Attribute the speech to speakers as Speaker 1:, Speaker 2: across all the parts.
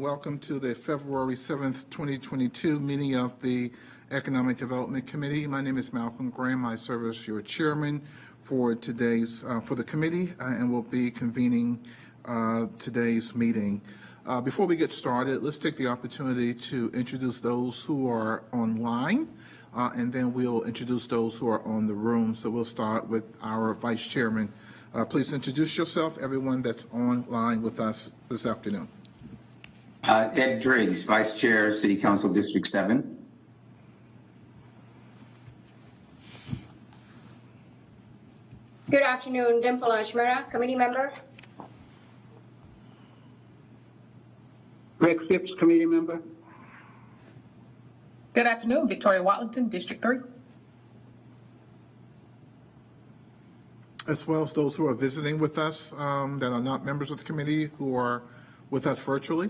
Speaker 1: welcome to the February 7th, 2022 meeting of the Economic Development Committee. My name is Malcolm Graham. I serve as your chairman for today's for the committee and will be convening today's meeting. Before we get started, let's take the opportunity to introduce those who are online, and then we'll introduce those who are on the room. So we'll start with our vice chairman. Please introduce yourself, everyone that's online with us this afternoon.
Speaker 2: Ed Driggs, Vice Chair, City Council District 7.
Speaker 3: Good afternoon, Dimple Ajmera, Committee Member.
Speaker 4: Greg Phipps, Committee Member.
Speaker 5: Good afternoon, Victoria Watlington, District 3.
Speaker 1: As well as those who are visiting with us that are not members of the committee who are with us virtually.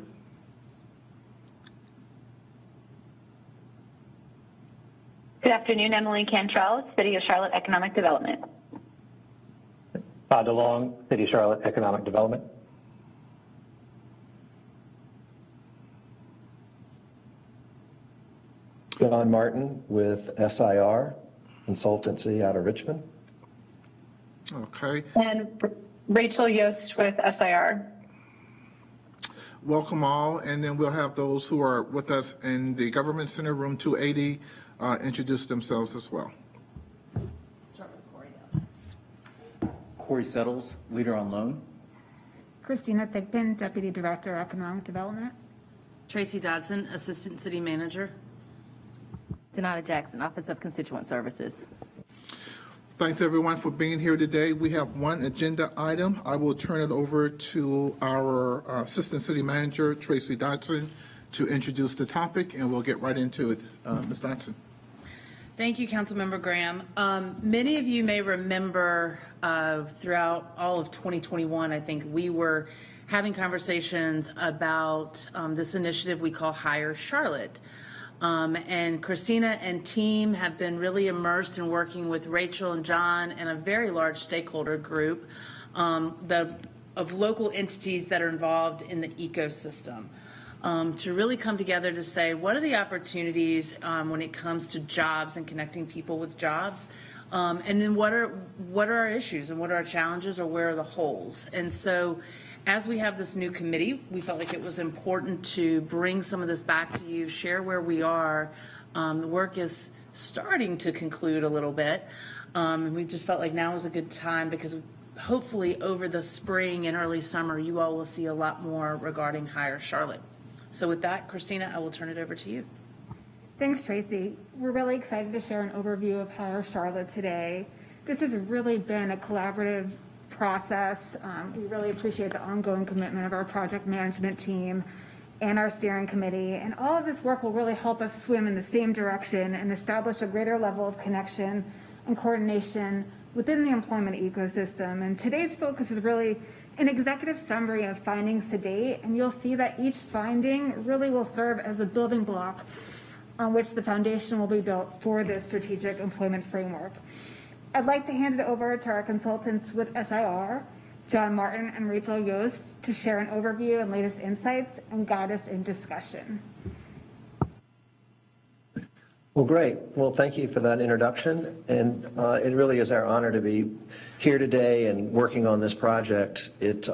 Speaker 6: Good afternoon, Emily Cantrell, City of Charlotte Economic Development.
Speaker 7: Todd DeLong, City of Charlotte Economic Development.
Speaker 8: John Martin with SIR Consultancy out of Richmond.
Speaker 1: Okay.
Speaker 5: And Rachel Yost with SIR.
Speaker 1: Welcome all, and then we'll have those who are with us in the Government Center, room 280, introduce themselves as well.
Speaker 9: Start with Corey. Corey Settles, Leader on Loan.
Speaker 10: Christina Thigpen, Deputy Director, Economic Development.
Speaker 11: Tracy Dodson, Assistant City Manager.
Speaker 12: Donata Jackson, Office of Constituent Services.
Speaker 1: Thanks everyone for being here today. We have one agenda item. I will turn it over to our Assistant City Manager, Tracy Dodson, to introduce the topic, and we'll get right into it. Ms. Dodson.
Speaker 11: Thank you, Councilmember Graham. Many of you may remember throughout all of 2021, I think we were having conversations about this initiative we call Hire Charlotte. And Christina and team have been really immersed in working with Rachel and John and a very large stakeholder group of local entities that are involved in the ecosystem to really come together to say, what are the opportunities when it comes to jobs and connecting people with jobs? And then what are our issues and what are our challenges, or where are the holes? And so as we have this new committee, we felt like it was important to bring some of this back to you, share where we are. The work is starting to conclude a little bit. And we just felt like now is a good time because hopefully over the spring and early summer, you all will see a lot more regarding Hire Charlotte. So with that, Christina, I will turn it over to you.
Speaker 10: Thanks, Tracy. We're really excited to share an overview of Hire Charlotte today. This has really been a collaborative process. We really appreciate the ongoing commitment of our project management team and our steering committee. And all of this work will really help us swim in the same direction and establish a greater level of connection and coordination within the employment ecosystem. And today's focus is really an executive summary of findings to date. And you'll see that each finding really will serve as a building block on which the foundation will be built for this strategic employment framework. I'd like to hand it over to our consultants with SIR, John Martin and Rachel Yost, to share an overview and latest insights and guide us in discussion.
Speaker 8: Well, great. Well, thank you for that introduction. And it really is our honor to be here today and working on this project. It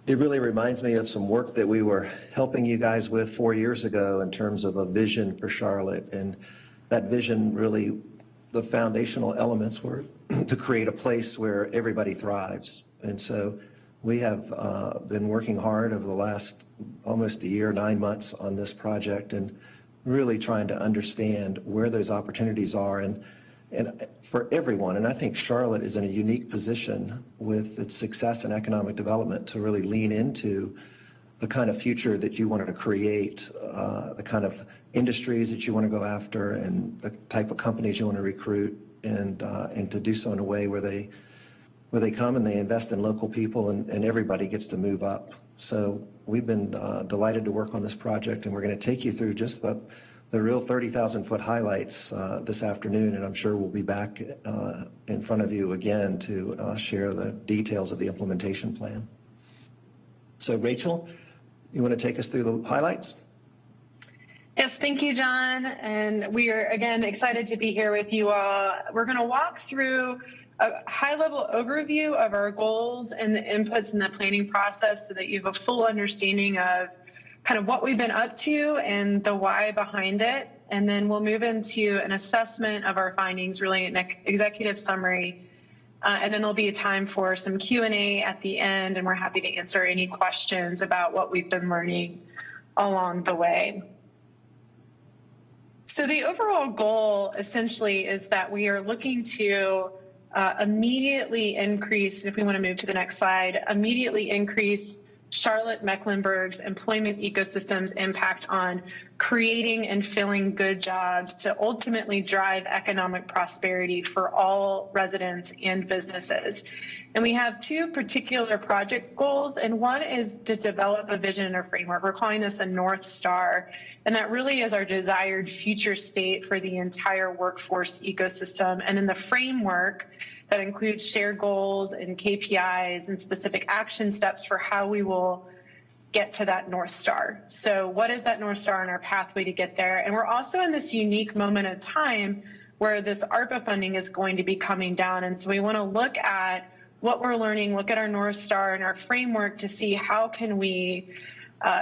Speaker 8: really reminds me of some work that we were helping you guys with 4 years ago in terms of a vision for Charlotte. And that vision really, the foundational elements were to create a place where everybody thrives. And so we have been working hard over the last almost a year, 9 months on this project and really trying to understand where those opportunities are and for everyone. And I think Charlotte is in a unique position with its success in economic development to really lean into the kind of future that you want to create, the kind of industries that you want to go after, and the type of companies you want to recruit, and to do so in a way where they come and they invest in local people, and everybody gets to move up. So we've been delighted to work on this project, and we're going to take you through just the real 30,000-foot highlights this afternoon, and I'm sure we'll be back in front of you again to share the details of the implementation plan. So Rachel, you want to take us through the highlights?
Speaker 5: Yes, thank you, John. And we are, again, excited to be here with you all. We're going to walk through a high-level overview of our goals and the inputs in the planning process so that you have a full understanding of kind of what we've been up to and the why behind it. And then we'll move into an assessment of our findings, really an executive summary. And then there'll be a time for some Q&A at the end, and we're happy to answer any questions about what we've been learning along the way. So the overall goal essentially is that we are looking to immediately increase, if we want to move to the next slide, immediately increase Charlotte-Mecklenburg's employment ecosystem's impact on creating and filling good jobs to ultimately drive economic prosperity for all residents and businesses. And we have two particular project goals, and one is to develop a vision or framework. We're calling this a North Star, and that really is our desired future state for the entire workforce ecosystem. And in the framework, that includes shared goals and KPIs and specific action steps for how we will get to that North Star. So what is that North Star in our pathway to get there? And we're also in this unique moment of time where this ARPA funding is going to be coming down. And so we want to look at what we're learning, look at our North Star and our framework to see how can we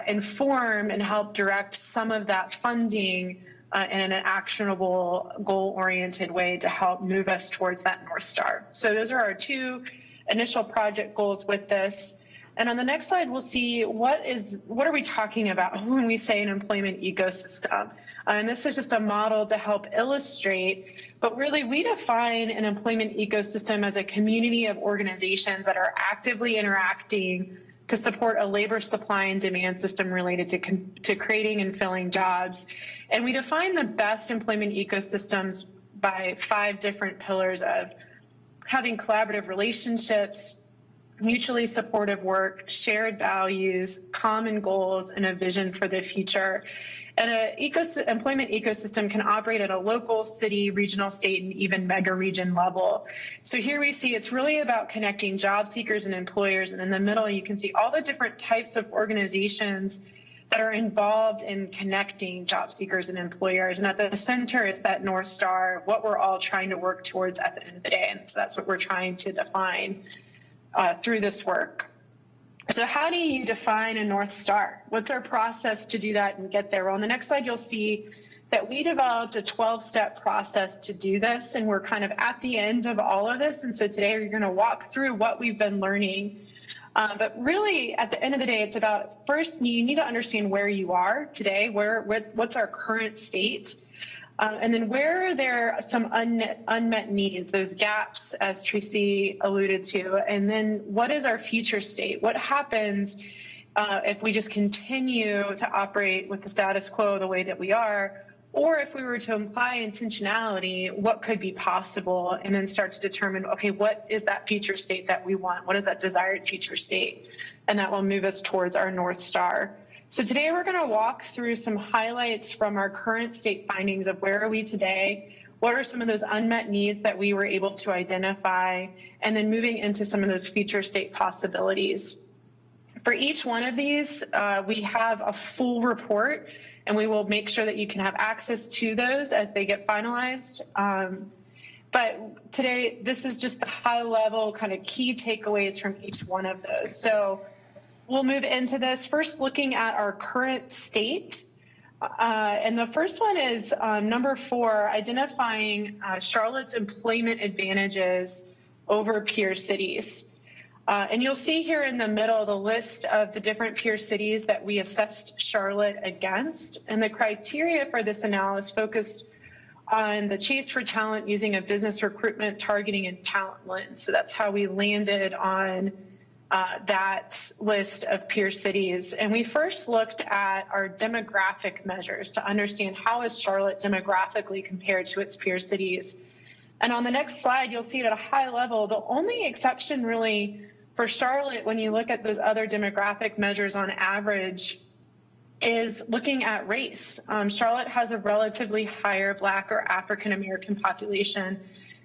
Speaker 5: inform and help direct some of that funding in an actionable, goal-oriented way to help move us towards that North Star. So those are our two initial project goals with this. And on the next slide, we'll see what are we talking about when we say an employment ecosystem. And this is just a model to help illustrate, but really we define an employment ecosystem as a community of organizations that are actively interacting to support a labor supply and demand system related to creating and filling jobs. And we define the best employment ecosystems by 5 different pillars of having collaborative relationships, mutually supportive work, shared values, common goals, and a vision for the future. And an employment ecosystem can operate at a local, city, regional, state, and even mega region level. So here we see it's really about connecting job seekers and employers. And in the middle, you can see all the different types of organizations that are involved in connecting job seekers and employers. And at the center is that North Star, what we're all trying to work towards at the end of the day. And so that's what we're trying to define through this work. So how do you define a North Star? What's our process to do that and get there? Well, on the next slide, you'll see that we developed a 12-step process to do this, and we're kind of at the end of all of this. And so today we're going to walk through what we've been learning. But really, at the end of the day, it's about, first, you need to understand where you are today, what's our current state, and then where are there some unmet needs, those gaps, as Tracy alluded to, and then what is our future state? What happens if we just continue to operate with the status quo the way that we are, or if we were to imply intentionality, what could be possible, and then start to determine, okay, what is that future state that we want? What is that desired future state? And that will move us towards our North Star. So today we're going to walk through some highlights from our current state findings of where are we today, what are some of those unmet needs that we were able to identify, and then moving into some of those future state possibilities. For each one of these, we have a full report, and we will make sure that you can have access to those as they get finalized. But today, this is just the high level kind of key takeaways from each one of those. So we'll move into this, first looking at our current state. And the first one is number 4, identifying Charlotte's employment advantages over peer cities. And you'll see here in the middle the list of the different peer cities that we assessed Charlotte against. And the criteria for this analysis focused on the chase for talent using a business recruitment, targeting, and talent lens. So that's how we landed on that list of peer cities. And we first looked at our demographic measures to understand how is Charlotte demographically compared to its peer cities. And on the next slide, you'll see at a high level, the only exception really for Charlotte, when you look at those other demographic measures on average, is looking at race. Charlotte has a relatively higher Black or African American population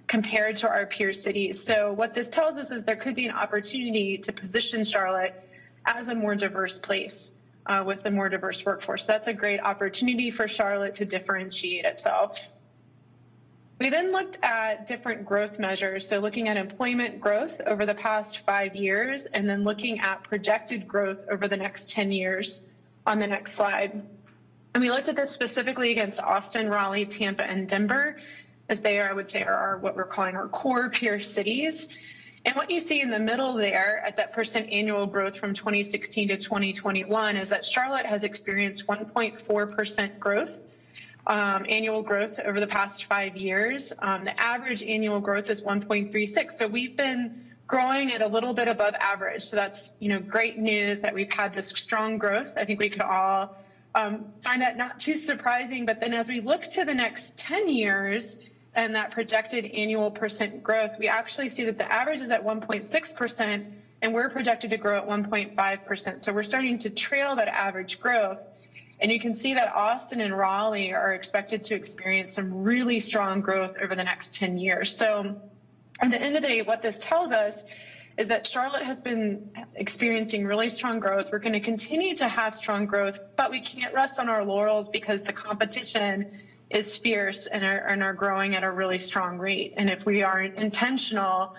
Speaker 5: compared to our peer cities. So what this tells us is there could be an opportunity to position Charlotte as a more diverse place. with a more diverse workforce. So that's a great opportunity for Charlotte to differentiate itself. We then looked at different growth measures. So looking at employment growth over the past 5 years, and then looking at projected growth over the next 10 years on the next slide. And we looked at this specifically against Austin, Raleigh, Tampa, and Denver, as they are, I would say, are what we're calling our core peer cities. And what you see in the middle there at that percent annual growth from 2016 to 2021 is that Charlotte has experienced 1.4% growth, annual growth over the past 5 years. The average annual growth is 1.36. So we've been growing at a little bit above average. So that's, great news that we've had this strong growth. I think we could all find that not too surprising. But then as we look to the next 10 years, and that projected annual percent growth, we actually see that the average is at 1.6%, and we're projected to grow at 1.5%. So we're starting to trail that average growth. And you can see that Austin and Raleigh are expected to experience some really strong growth over the next 10 years. So at the end of the day, what this tells us is that Charlotte has been experiencing really strong growth. We're going to continue to have strong growth, but we can't rest on our laurels because the competition is fierce and are growing at a really strong rate. And if we aren't intentional,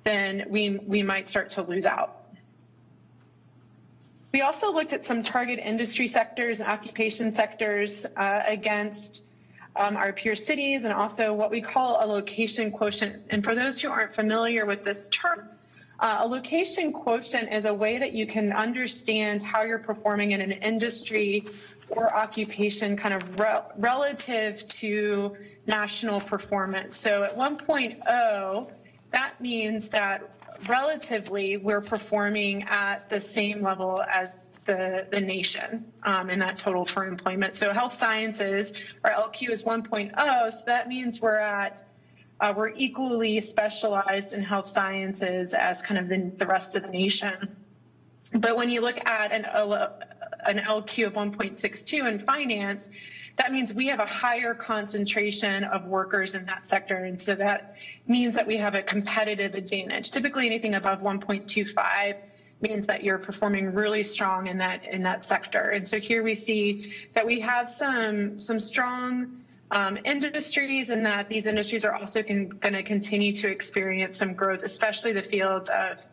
Speaker 5: then we might start to lose out. We also looked at some target industry sectors and occupation sectors against our peer cities, and also what we call a location quotient. And for those who aren't familiar with this term, a location quotient is a way that you can understand how you're performing in an industry or occupation kind of relative to national performance. So at 1.0, that means that relatively we're performing at the same level as the nation in that total for employment. So health sciences, our LQ is 1.0, so that means we're equally specialized in health sciences as kind of the rest of the nation. But when you look at an LQ of 1.62 in finance, that means we have a higher concentration of workers in that sector. And so that means that we have a competitive advantage. Typically anything above 1.25 means that you're performing really strong in that sector. And so here we see that we have some strong industries, and that these industries are also going to continue to experience some growth, especially the fields of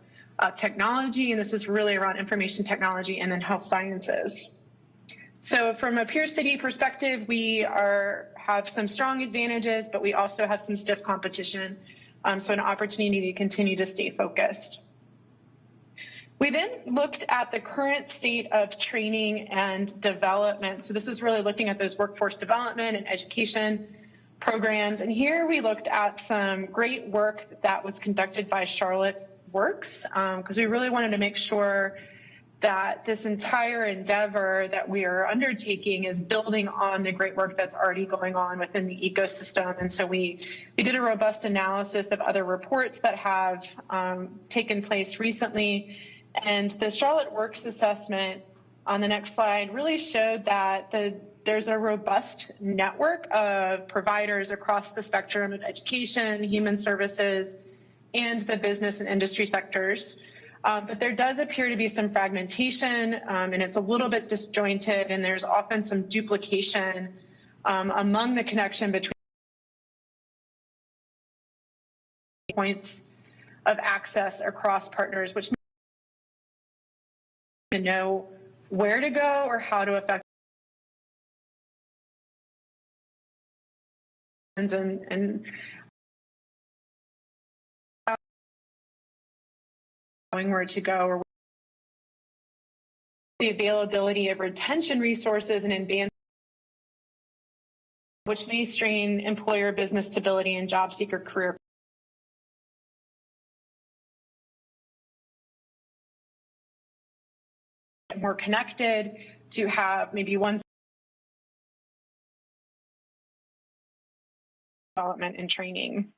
Speaker 5: technology, and this is really around information technology and then health sciences. So from a peer city perspective, we have some strong advantages, but we also have some stiff competition, so an opportunity to continue to stay focused. We then looked at the current state of training and development. So this is really looking at those workforce development and education programs. And here we looked at some great work that was conducted by Charlotte Works, because we really wanted to make sure that this entire endeavor that we are undertaking is building on the great work that's already going on within the ecosystem. And so we did a robust analysis of other reports that have taken place recently. And the Charlotte Works assessment on the next slide really showed that there's a robust network of providers across the spectrum of education, human services, and the business and industry sectors. But there does appear to be some fragmentation, and it's a little bit disjointed, and there's often some duplication among the connection between points of access across partners, which to know where to go or how to affect and knowing where to go, or the availability of retention resources and advanced, which may strain employer business stability and job seeker career. More connected, to have maybe one development and training.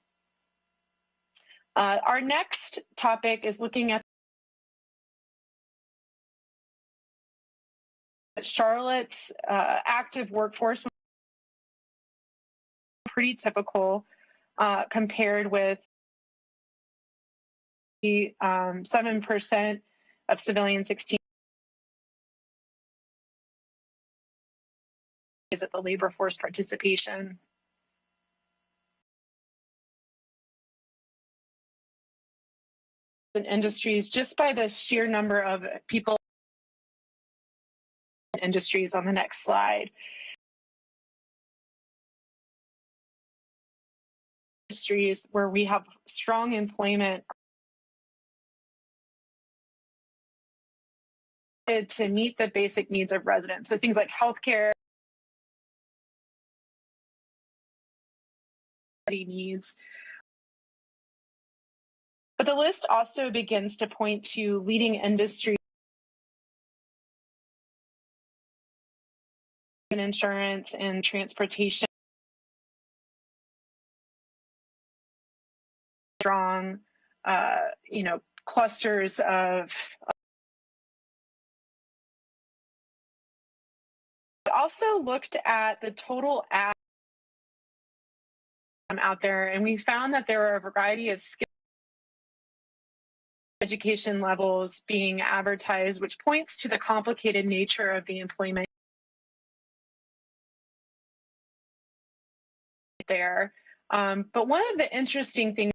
Speaker 5: Our next topic is looking at Charlotte's active workforce, pretty typical compared with the 7% of civilian 16 at the labor force participation. In industries, just by the sheer number of people in industries on the next slide. Industries where we have strong employment to meet the basic needs of residents. So things like healthcare needs. But the list also begins to point to leading industry in insurance and transportation. Strong, clusters of. We also looked at the total ad out there, and we found that there are a variety of skill education levels being advertised, which points to the complicated nature of the employment there. But one of the interesting things,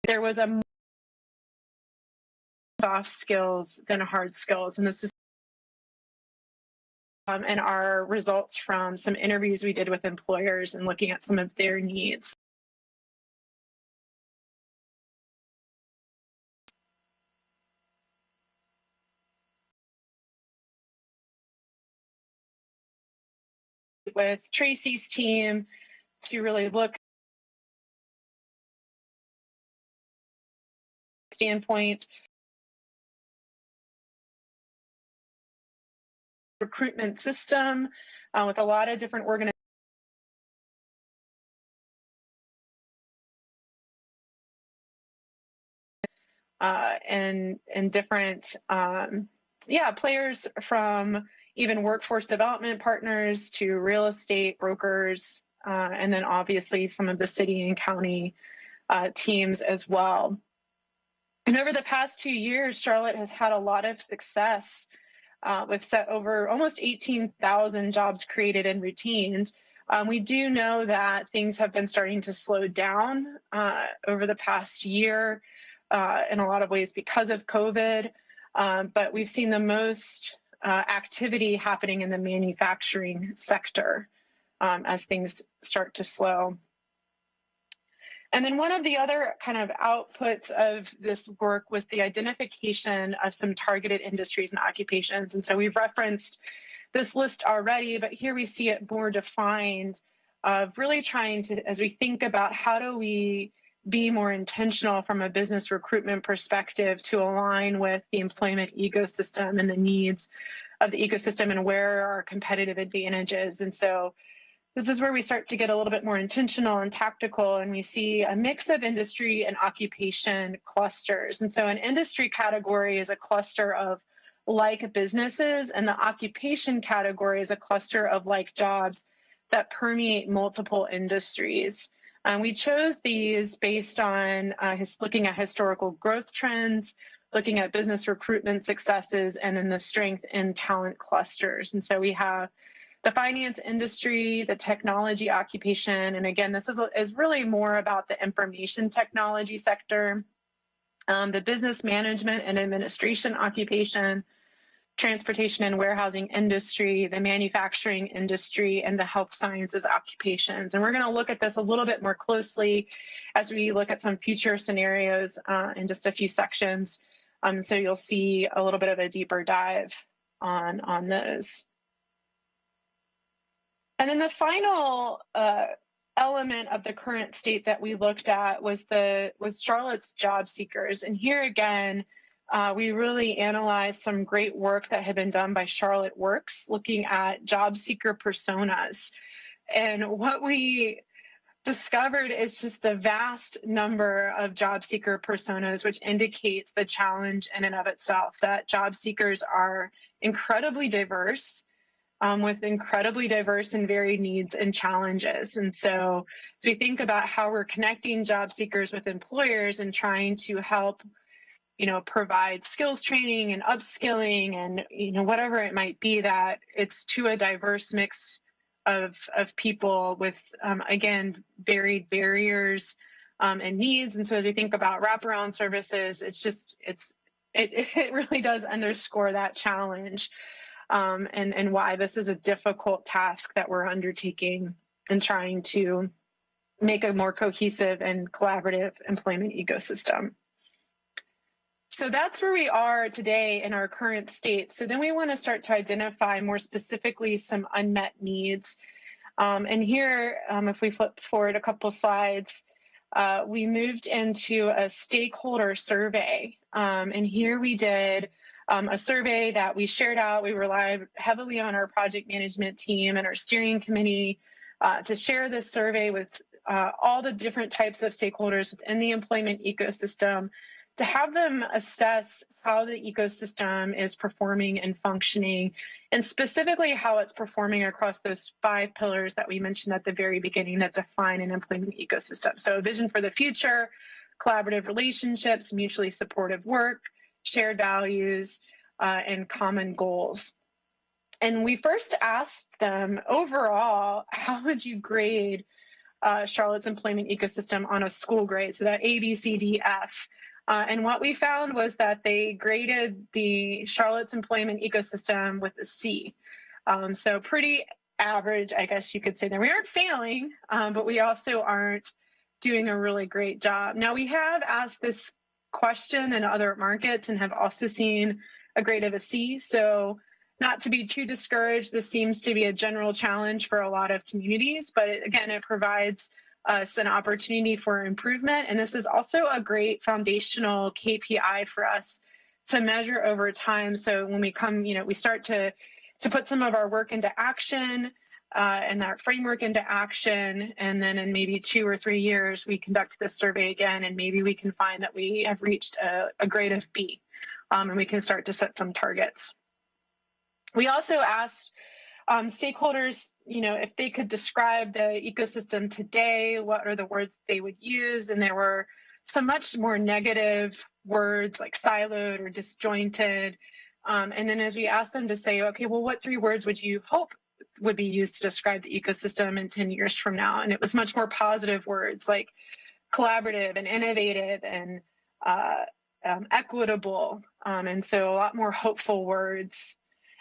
Speaker 5: there was a soft skills than hard skills, and this is and our results from some interviews we did with employers and looking at some of their needs. With Tracy's team to really look standpoint, recruitment system with a lot of different organizations. And different players from even workforce development partners to real estate brokers, and then obviously some of the city and county teams as well. And over the past 2 years, Charlotte has had a lot of success. We've set over almost 18,000 jobs created and retained. We do know that things have been starting to slow down over the past year in a lot of ways because of COVID, but we've seen the most activity happening in the manufacturing sector as things start to slow. And then one of the other kind of outputs of this work was the identification of some targeted industries and occupations. And so we've referenced this list already, but here we see it more defined of really trying to, as we think about how do we be more intentional from a business recruitment perspective to align with the employment ecosystem and the needs of the ecosystem and where are our competitive advantages. And so this is where we start to get a little bit more intentional and tactical, and we see a mix of industry and occupation clusters. And so an industry category is a cluster of like businesses, and the occupation category is a cluster of like jobs that permeate multiple industries. We chose these based on looking at historical growth trends, looking at business recruitment successes, and then the strength in talent clusters. And so we have the finance industry, the technology occupation, and again, this is really more about the information technology sector, the business management and administration occupation, transportation and warehousing industry, the manufacturing industry, and the health sciences occupations. And we're going to look at this a little bit more closely as we look at some future scenarios in just a few sections. So you'll see a little bit of a deeper dive on those. And then the final element of the current state that we looked at was Charlotte's job seekers. And here again, we really analyzed some great work that had been done by Charlotte Works, looking at job seeker personas. And what we discovered is just the vast number of job seeker personas, which indicates the challenge in and of itself, that job seekers are incredibly diverse, with incredibly diverse and varied needs and challenges. And so as we think about how we're connecting job seekers with employers and trying to help provide skills training and upskilling and, whatever it might be, that it's to a diverse mix of people with, again, varied barriers and needs. And so as we think about wraparound services, it really does underscore that challenge and why this is a difficult task that we're undertaking and trying to make a more cohesive and collaborative employment ecosystem. So that's where we are today in our current state. So then we want to start to identify more specifically some unmet needs. And here, if we flip forward a couple slides, we moved into a stakeholder survey. And here we did a survey that we shared out. We relied heavily on our project management team and our steering committee to share this survey with all the different types of stakeholders within the employment ecosystem, to have them assess how the ecosystem is performing and functioning, and specifically how it's performing across those 5 pillars that we mentioned at the very beginning that define an employment ecosystem. So vision for the future, collaborative relationships, mutually supportive work, shared values, and common goals. And we first asked them, overall, how would you grade Charlotte's employment ecosystem on a school grade? So that A, B, C, D, F. And what we found was that they graded the Charlotte's employment ecosystem with a C. So pretty average, I guess you could say. Now, we aren't failing, but we also aren't doing a really great job. Now, we have asked this question in other markets and have also seen a grade of a C. So not to be too discouraged, this seems to be a general challenge for a lot of communities, but it provides us an opportunity for improvement. And this is also a great foundational KPI for us to measure over time. So when we come, we start to put some of our work into action and our framework into action. And then in maybe 2 or 3 years, we conduct this survey again, and maybe we can find that we have reached a grade of B, and we can start to set some targets. We also asked stakeholders, if they could describe the ecosystem today, what are the words they would use? And there were some much more negative words like siloed or disjointed. And then as we asked them to say, okay, well, what 3 words would you hope would be used to describe the ecosystem in 10 years from now? And it was much more positive words like collaborative and innovative and equitable. And so a lot more hopeful words.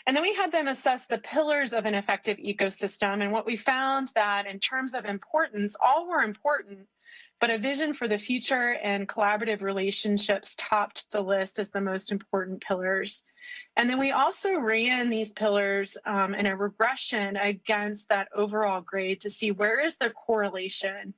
Speaker 5: And then we had them assess the pillars of an effective ecosystem. And what we found that in terms of importance, all were important, but a vision for the future and collaborative relationships topped the list as the most important pillars. And then we also ran these pillars in a regression against that overall grade to see where is the correlation.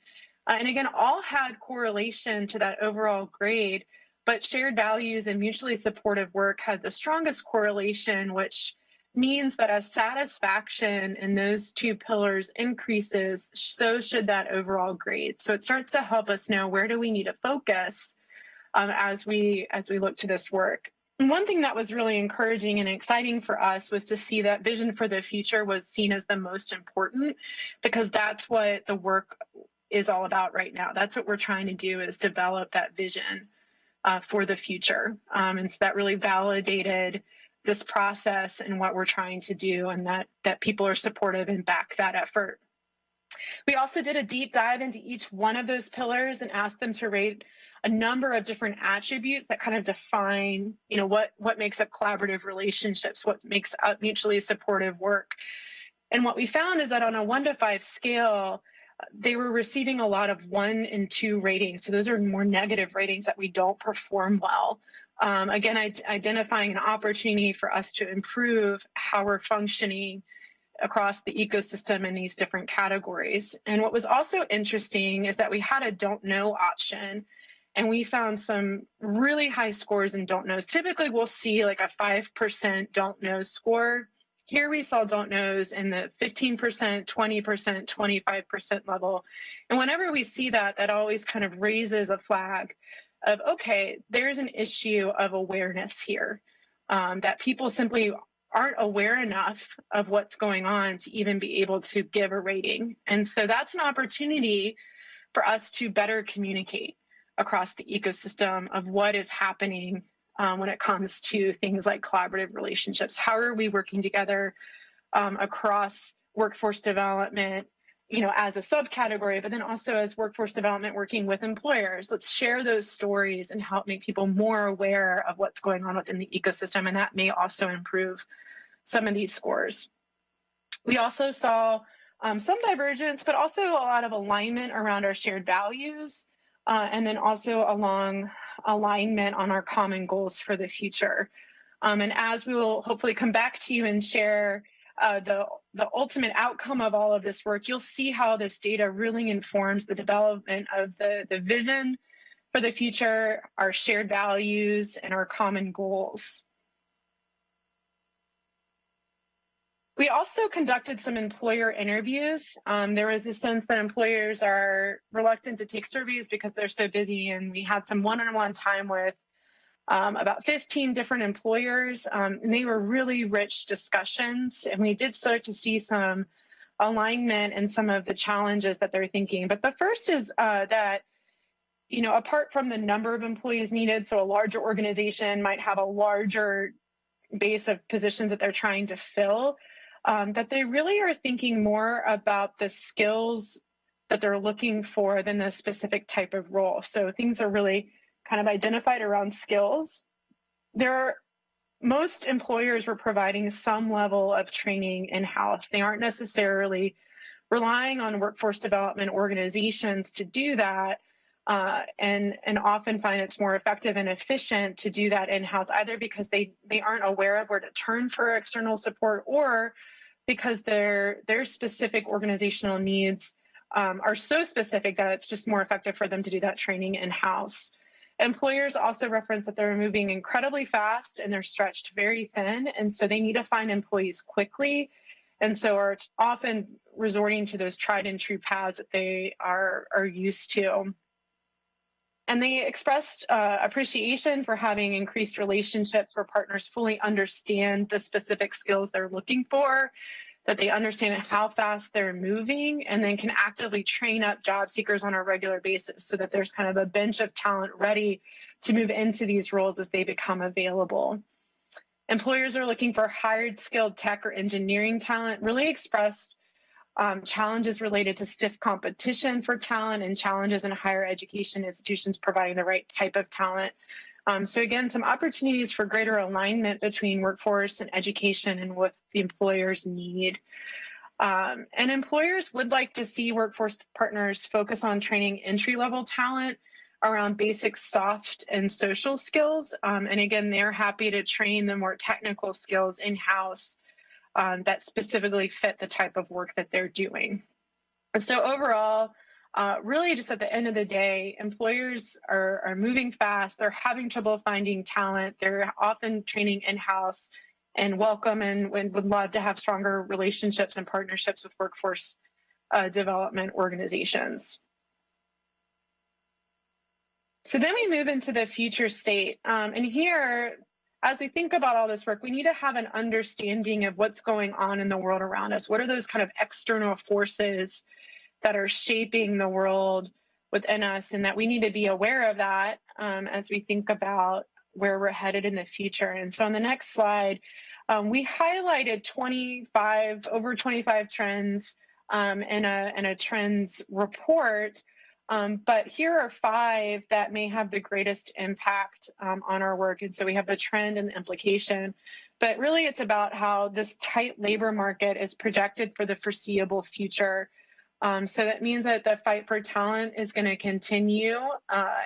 Speaker 5: And again, all had correlation to that overall grade, but shared values and mutually supportive work had the strongest correlation, which means that as satisfaction in those 2 pillars increases, so should that overall grade. So it starts to help us know where do we need to focus as we look to this work. And one thing that was really encouraging and exciting for us was to see that vision for the future was seen as the most important, because that's what the work is all about right now. That's what we're trying to do, is develop that vision for the future. And so that really validated this process and what we're trying to do, and that people are supportive and back that effort. We also did a deep dive into each one of those pillars and asked them to rate a number of different attributes that kind of define, what makes up collaborative relationships, what makes up mutually supportive work. And what we found is that on a 1 to 5 scale, they were receiving a lot of 1 and 2 ratings. So those are more negative ratings that we don't perform well. Again, identifying an opportunity for us to improve how we're functioning across the ecosystem in these different categories. And what was also interesting is that we had a don't know option, and we found some really high scores in don't knows. Typically, we'll see like a 5% don't know score. Here we saw don't knows in the 15%, 20%, 25% level. And whenever we see that, that always kind of raises a flag of, okay, there's an issue of awareness here, that people simply aren't aware enough of what's going on to even be able to give a rating. And so that's an opportunity for us to better communicate across the ecosystem of what is happening when it comes to things like collaborative relationships. How are we working together across workforce development, as a subcategory, but then also as workforce development working with employers? Let's share those stories and help make people more aware of what's going on within the ecosystem, and that may also improve some of these scores. We also saw some divergence, but also a lot of alignment around our shared values, and then also along alignment on our common goals for the future. And as we will hopefully come back to you and share the ultimate outcome of all of this work, you'll see how this data really informs the development of the vision for the future, our shared values, and our common goals. We also conducted some employer interviews. There was a sense that employers are reluctant to take surveys because they're so busy, and we had some one-on-one time with about 15 different employers, and they were really rich discussions, and we did start to see some alignment in some of the challenges that they're thinking. But the first is that, apart from the number of employees needed, so a larger organization might have a larger base of positions that they're trying to fill, that they really are thinking more about the skills that they're looking for than the specific type of role. So things are really kind of identified around skills. Most employers were providing some level of training in-house. They aren't necessarily relying on workforce development organizations to do that, and often find it's more effective and efficient to do that in-house, either because they aren't aware of where to turn for external support, or because their specific organizational needs are so specific that it's just more effective for them to do that training in-house. Employers also reference that they're moving incredibly fast and they're stretched very thin, and so they need to find employees quickly, and so are often resorting to those tried and true paths that they are used to. And they expressed appreciation for having increased relationships where partners fully understand the specific skills they're looking for, that they understand how fast they're moving, and then can actively train up job seekers on a regular basis so that there's kind of a bench of talent ready to move into these roles as they become available. Employers are looking for hired skilled tech or engineering talent, really expressed challenges related to stiff competition for talent and challenges in higher education institutions providing the right type of talent. So again, some opportunities for greater alignment between workforce and education and what the employers need. And employers would like to see workforce partners focus on training entry-level talent around basic soft and social skills. And again, they're happy to train the more technical skills in-house that specifically fit the type of work that they're doing. So overall, really just at the end of the day, employers are moving fast. They're having trouble finding talent. They're often training in-house and welcome and would love to have stronger relationships and partnerships with workforce development organizations. So then we move into the future state. And here, as we think about all this work, we need to have an understanding of what's going on in the world around us. What are those kind of external forces that are shaping the world within us, and that we need to be aware of that as we think about where we're headed in the future. And so on the next slide, we highlighted over 25 trends in a trends report. But here are 5 that may have the greatest impact on our work. And so we have the trend and the implication, but really it's about how this tight labor market is projected for the foreseeable future. So that means that the fight for talent is going to continue,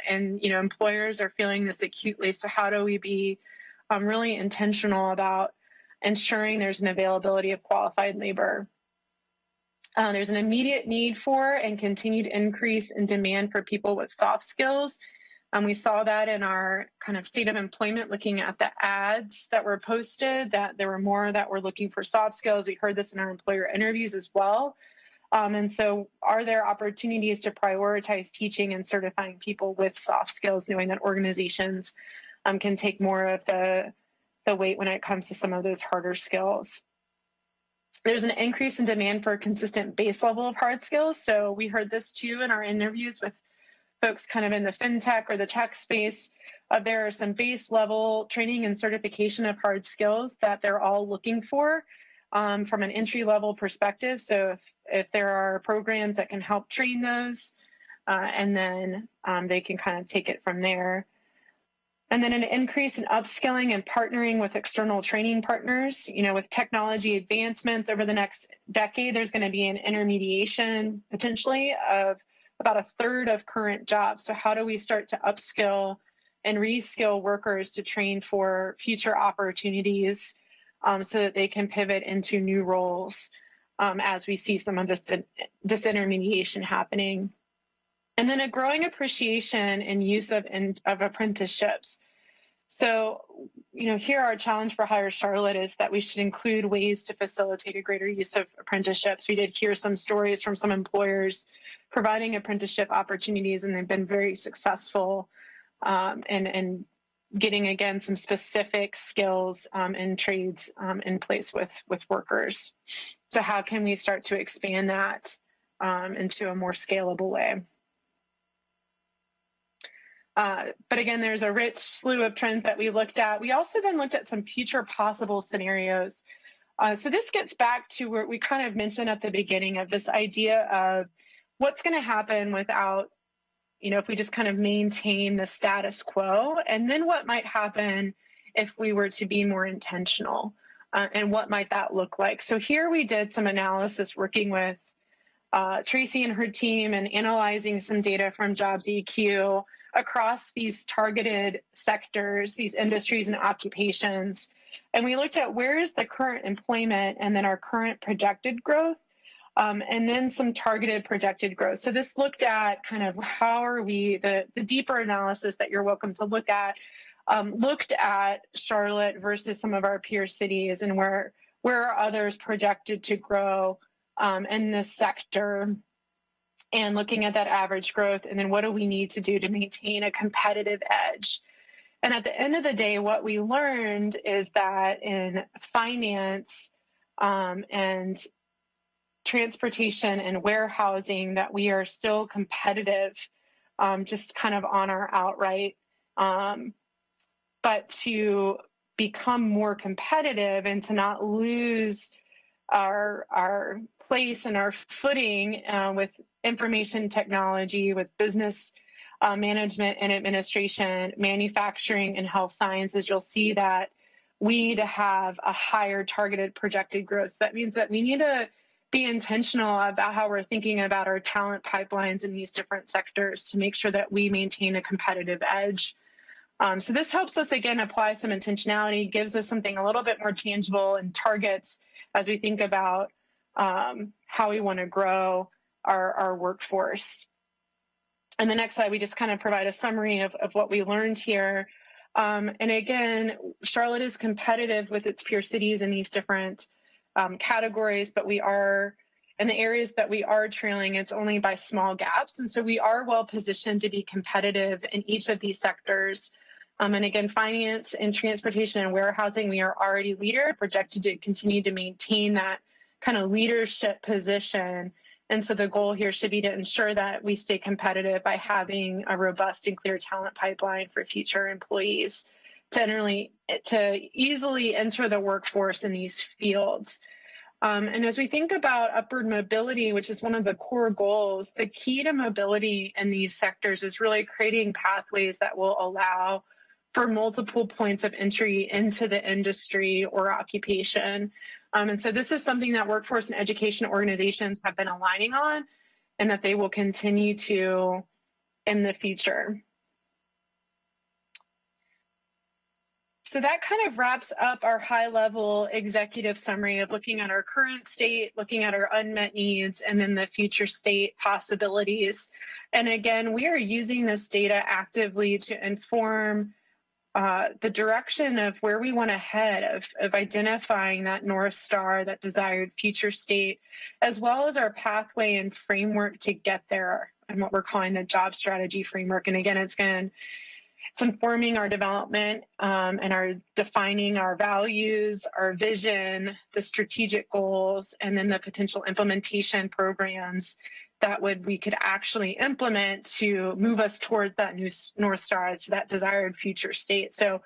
Speaker 5: and employers are feeling this acutely. So how do we be really intentional about ensuring there's an availability of qualified labor? There's an immediate need for and continued increase in demand for people with soft skills. We saw that in our kind of state of employment, looking at the ads that were posted, that there were more that were looking for soft skills. We heard this in our employer interviews as well. And so are there opportunities to prioritize teaching and certifying people with soft skills, knowing that organizations can take more of the weight when it comes to some of those harder skills? There's an increase in demand for a consistent base level of hard skills. So we heard this too in our interviews with folks kind of in the fintech or the tech space, there are some base level training and certification of hard skills that they're all looking for from an entry level perspective. So if there are programs that can help train those, and then they can kind of take it from there. And then an increase in upskilling and partnering with external training partners. You know, with technology advancements over the next decade, there's going to be an intermediation potentially of about a third of current jobs. So how do we start to upskill and reskill workers to train for future opportunities so that they can pivot into new roles as we see some of this disintermediation happening? And then a growing appreciation and use of apprenticeships. So, you know, here our challenge for Hire Charlotte is that we should include ways to facilitate a greater use of apprenticeships. We did hear some stories from some employers providing apprenticeship opportunities, and they've been very successful in getting, again, some specific skills and trades in place with workers. So how can we start to expand that into a more scalable way? But again, there's a rich slew of trends that we looked at. We also then looked at some future possible scenarios. So this gets back to what we kind of mentioned at the beginning of this idea of what's going to happen without, you know, if we just kind of maintain the status quo, and then what might happen if we were to be more intentional, and what might that look like? So here we did some analysis working with Tracy and her team and analyzing some data from JobsEQ across these targeted sectors, these industries and occupations. And we looked at where is the current employment and then our current projected growth, and then some targeted projected growth. So this looked at kind of how are we, the deeper analysis that you're welcome to look at, looked at Charlotte versus some of our peer cities and where are others projected to grow in this sector, and looking at that average growth, and then what do we need to do to maintain a competitive edge? And at the end of the day, what we learned is that in finance and transportation and warehousing, that we are still competitive, just kind of on our outright. But to become more competitive and to not lose our place and our footing with information technology, with business management and administration, manufacturing, and health sciences, you'll see that we need to have a higher targeted projected growth. So that means that we need to be intentional about how we're thinking about our talent pipelines in these different sectors to make sure that we maintain a competitive edge. So this helps us, again, apply some intentionality, gives us something a little bit more tangible and targets as we think about how we want to grow our workforce. And the next slide, we just kind of provide a summary of what we learned here. And again, Charlotte is competitive with its peer cities in these different categories, but we are, in the areas that we are trailing, it's only by small gaps. And so we are well positioned to be competitive in each of these sectors. And again, finance and transportation and warehousing, we are already leader, projected to continue to maintain that kind of leadership position. And so the goal here should be to ensure that we stay competitive by having a robust and clear talent pipeline for future employees to easily enter the workforce in these fields. And as we think about upward mobility, which is one of the core goals, the key to mobility in these sectors is really creating pathways that will allow for multiple points of entry into the industry or occupation. And so this is something that workforce and education organizations have been aligning on, and that they will continue to in the future. So that kind of wraps up our high-level executive summary of looking at our current state, looking at our unmet needs, and then the future state possibilities. And again, we are using this data actively to inform the direction of where we want to head, of identifying that North Star, that desired future state, as well as our pathway and framework to get there, and what we're calling the job strategy framework. And again, it's informing our development and our defining our values, our vision, the strategic goals, and then the potential implementation programs that we could actually implement to move us towards that new North Star, to that desired future state. So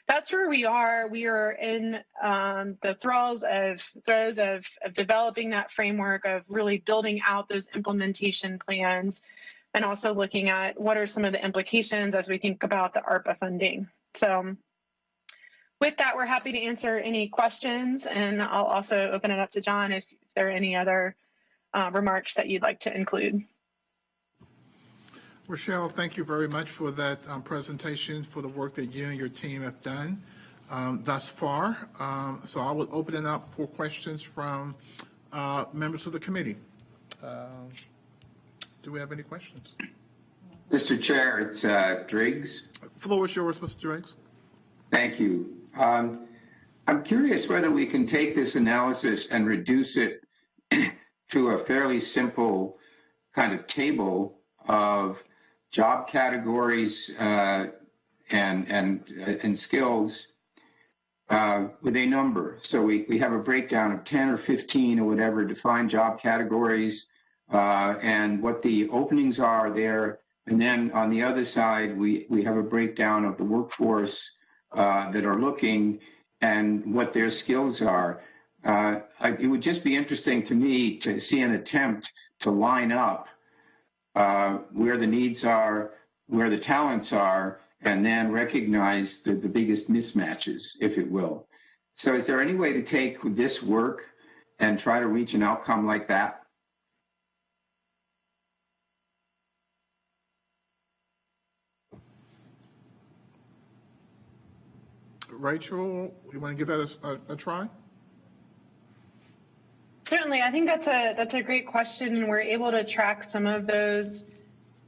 Speaker 5: that's where we are. We are in the throes of developing that framework, of really building out those implementation plans, and also looking at what are some of the implications as we think about the ARPA funding. So with that, we're happy to answer any questions, and I'll also open it up to John if there are any other remarks that you'd like to include.
Speaker 1: Rochelle, thank you very much for that presentation, for the work that you and your team have done thus far. So I will open it up for questions from members of the committee. Do we have any questions?
Speaker 2: Mr. Chair, it's Driggs.
Speaker 1: Floor is yours, Mr. Driggs.
Speaker 2: Thank you. I'm curious whether we can take this analysis and reduce it to a fairly simple kind of table of job categories and skills with a number. So we have a breakdown of 10 or 15 or whatever defined job categories and what the openings are there. And then on the other side, we have a breakdown of the workforce that are looking and what their skills are. It would just be interesting to me to see an attempt to line up where the needs are, where the talents are, and then recognize the biggest mismatches, if it will. So is there any way to take this work and try to reach an outcome like that?
Speaker 1: Rachel, you want to give that a try?
Speaker 5: Certainly, I think that's a great question, and we're able to track some of those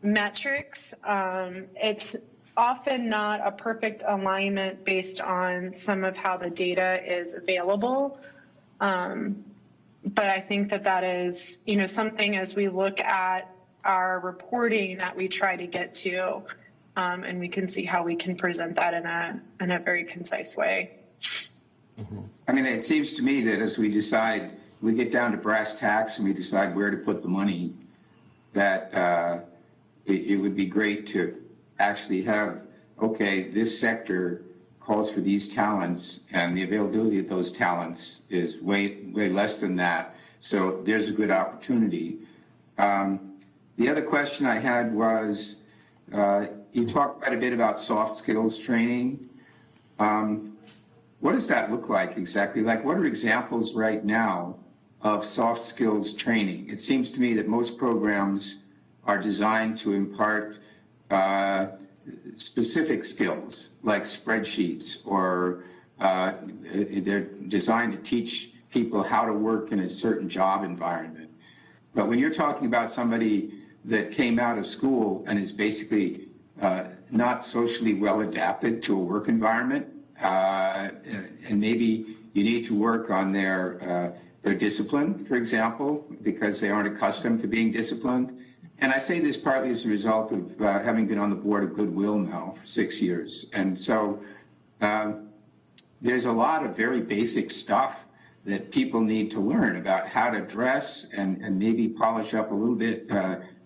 Speaker 5: metrics. It's often not a perfect alignment based on some of how the data is available, but I think that is, something as we look at our reporting that we try to get to, and we can see how we can present that in a very concise way.
Speaker 2: I mean, it seems to me that as we get down to brass tacks and we decide where to put the money, that it would be great to actually have, okay, this sector calls for these talents and the availability of those talents is way less than that. So there's a good opportunity. The other question I had was, you talked quite a bit about soft skills training. What does that look like exactly? Like, what are examples right now of soft skills training? It seems to me that most programs are designed to impart specific skills like spreadsheets, or they're designed to teach people how to work in a certain job environment. But when you're talking about somebody that came out of school and is basically not socially well adapted to a work environment, and maybe you need to work on their discipline, for example, because they aren't accustomed to being disciplined. And I say this partly as a result of having been on the board of Goodwill now for 6 years. And so there's a lot of very basic stuff that people need to learn about how to dress and maybe polish up a little bit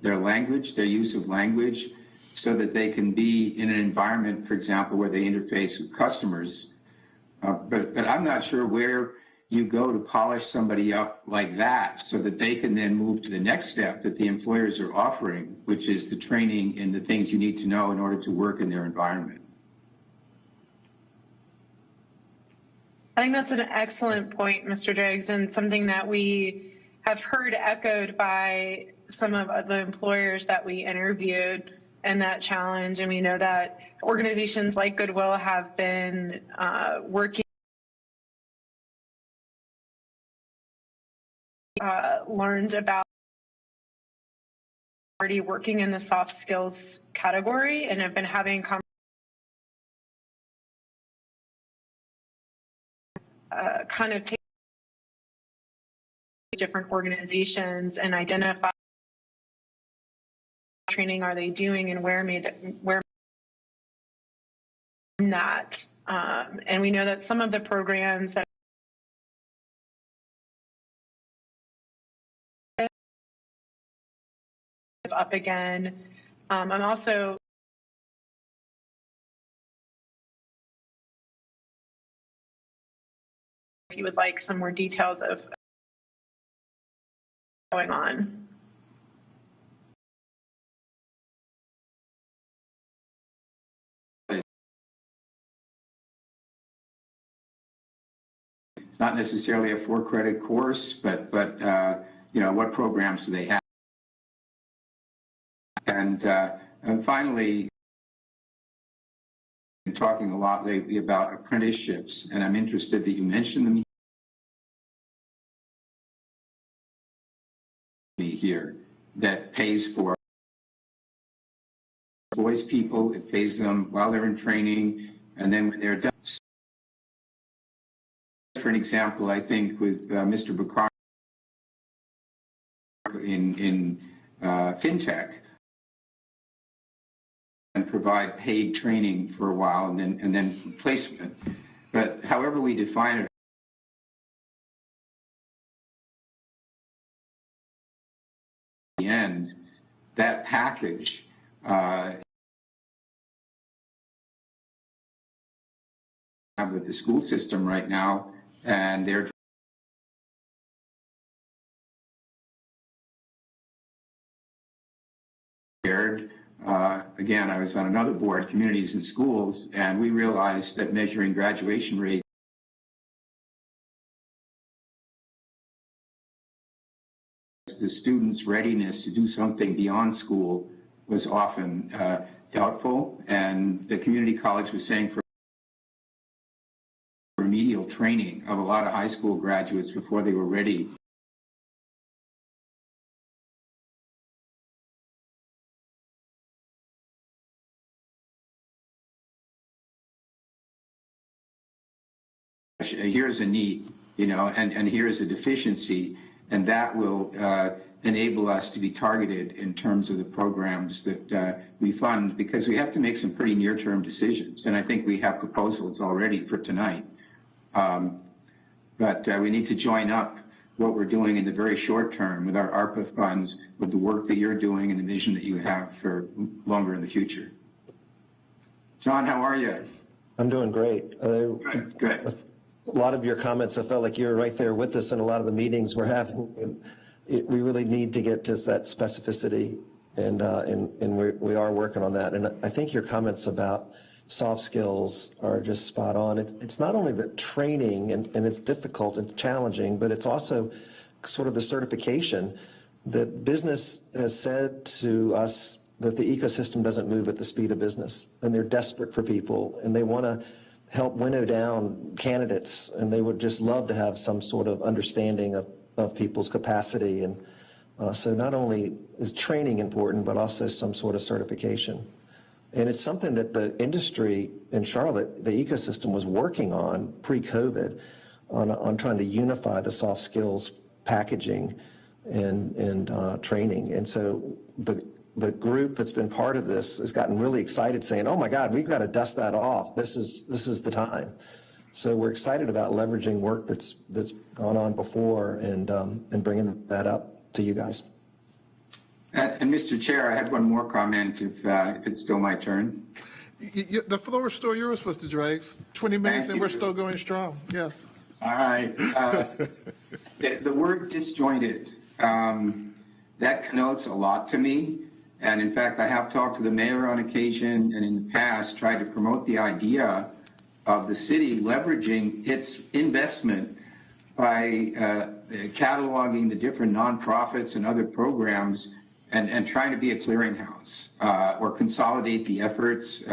Speaker 2: their language, their use of language, so that they can be in an environment, for example, where they interface with customers. But I'm not sure where you go to polish somebody up like that so that they can then move to the next step that the employers are offering, which is the training and the things you need to know in order to work in their environment.
Speaker 5: I think that's an excellent point, Mr. Driggs, and something that we have heard echoed by some of the employers that we interviewed, and that challenge. And we know that organizations like Goodwill have been working, learned about already working in the soft skills category, and have been having kind of take different organizations and identify training are they doing and where that. And we know that some of the programs that up again. I'm also if you would like some more details of going on.
Speaker 2: It's not necessarily a 4-credit course, but you know, what programs do they have? And finally, been talking a lot lately about apprenticeships, and I'm interested that you mentioned them here. That pays for employs people, it pays them while they're in training, and then when they're done. For an example, I think with Mr. Bakar in fintech, and provide paid training for a while and then placement. But however we define it, at the end, that package with the school system right now, and they're again, I was on another board, Communities in Schools, and we realized that measuring graduation rate the students' readiness to do something beyond school was often doubtful, and the community college was saying for remedial training of a lot of high school graduates before they were ready. Here's a need, you know, and here's a deficiency, and that will enable us to be targeted in terms of the programs that we fund, because we have to make some pretty near-term decisions, and I think we have proposals already for tonight. But we need to join up what we're doing in the very short term with our ARPA funds, with the work that you're doing and the vision that you have for longer in the future. John, how are you?
Speaker 8: I'm doing great.
Speaker 2: Good.
Speaker 8: A lot of your comments, I felt like you were right there with us in a lot of the meetings we're having. We really need to get to that specificity, and we are working on that. And I think your comments about soft skills are just spot on. It's not only the training, and it's difficult and challenging, but it's also sort of the certification that business has said to us that the ecosystem doesn't move at the speed of business, and they're desperate for people, and they want to help winnow down candidates, and they would just love to have some sort of understanding of people's capacity. And so not only is training important, but also some sort of certification. And it's something that the industry in Charlotte, the ecosystem, was working on pre-COVID on trying to unify the soft skills packaging and training. And so the group that's been part of this has gotten really excited, saying, oh my God, we've got to dust that off. This is the time. So we're excited about leveraging work that's gone on before and bringing that up to you guys.
Speaker 2: And Mr. Chair, I had one more comment if it's still my turn.
Speaker 1: The floor is still yours, Mr. Drags. 20 minutes and we're still going strong. Yes.
Speaker 2: All right. The word disjointed, that connotes a lot to me. And in fact, I have talked to the mayor on occasion, and in the past tried to promote the idea of the city leveraging its investment by cataloging the different nonprofits and other programs and trying to be a clearinghouse or consolidate the efforts,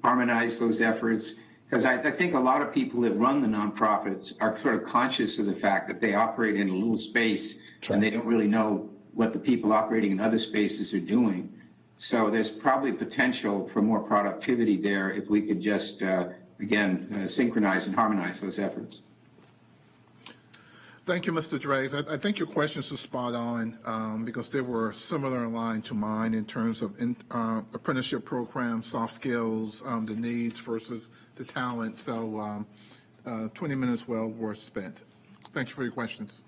Speaker 2: harmonize those efforts. Because I think a lot of people that run the nonprofits are sort of conscious of the fact that they operate in a little space and they don't really know what the people operating in other spaces are doing. So there's probably potential for more productivity there if we could just, again, synchronize and harmonize those efforts.
Speaker 1: Thank you, Mr. Drags. I think your questions are spot on because they were similar in line to mine in terms of apprenticeship programs, soft skills, the needs versus the talent. So 20 minutes well worth spent. Thank you for your questions.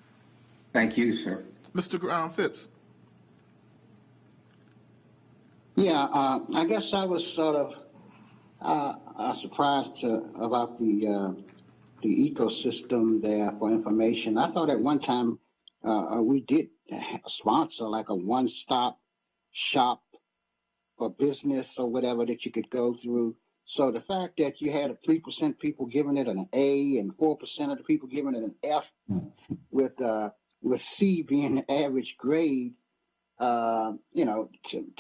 Speaker 2: Thank you, sir.
Speaker 1: Mr. Phipps.
Speaker 4: Yeah, I guess I was sort of surprised about the ecosystem there for information. I thought at one time we did sponsor like a one-stop shop for business or whatever that you could go through. So the fact that you had 3% people giving it an A and 4% of the people giving it an F, with C being the average grade, to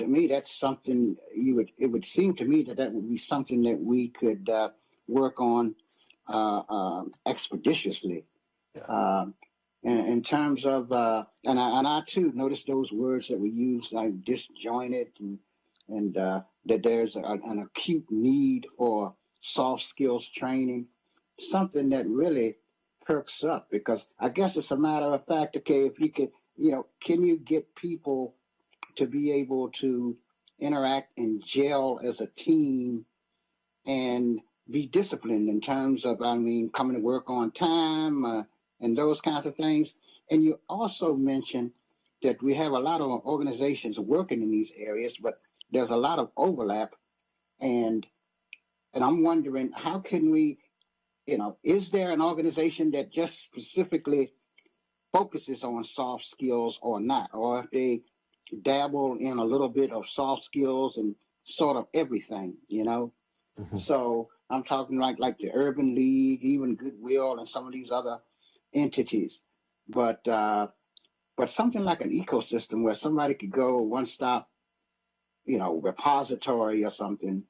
Speaker 4: me that's something it would seem to me that would be something that we could work on expeditiously. In terms of, and I too noticed those words that we use like disjointed and that there's an acute need for soft skills training, something that really perks up, because I guess it's a matter of fact, okay, if you could, can you get people to be able to interact and gel as a team and be disciplined in terms of, coming to work on time and those kinds of things. And you also mentioned that we have a lot of organizations working in these areas, but there's a lot of overlap. And I'm wondering, how can we, is there an organization that just specifically focuses on soft skills or not? Or if they dabble in a little bit of soft skills and sort of everything, Mm-hmm. So I'm talking like the Urban League, even Goodwill and some of these other entities. But something like an ecosystem where somebody could go one stop, repository or something,